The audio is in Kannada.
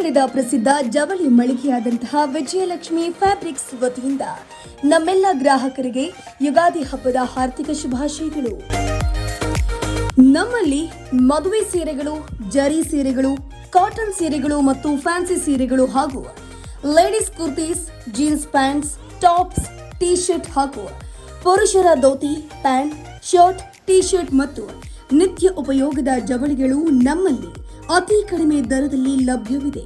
ನಗರದ ಪ್ರಸಿದ್ಧ ಜವಳಿ ಮಳಿಗೆಯಾದಂತಹ ವಿಜಯಲಕ್ಷ್ಮಿ ಫ್ಯಾಬ್ರಿಕ್ಸ್ ವತಿಯಿಂದ ನಮ್ಮೆಲ್ಲ ಗ್ರಾಹಕರಿಗೆ ಯುಗಾದಿ ಹಬ್ಬದ ಹಾರ್ದಿಕ ಶುಭಾಶಯಗಳು. ನಮ್ಮಲ್ಲಿ ಮದುವೆ ಸೀರೆಗಳು, ಜರಿ ಸೀರೆಗಳು, ಕಾಟನ್ ಸೀರೆಗಳು ಮತ್ತು ಫ್ಯಾನ್ಸಿ ಸೀರೆಗಳು ಹಾಗೂ ladies kurtis, jeans pants, tops, T shirt ಹಾಗೂ ಪುರುಷರ dhoti, pant, shirt, T shirt ಮತ್ತು ನಿತ್ಯ ಉಪಯೋಗದ ಜವಳಿಗಳು ನಮ್ಮಲ್ಲಿ ಅತಿ ಕಡಿಮೆ ದರದಲ್ಲಿ ಲಭ್ಯವಿದೆ.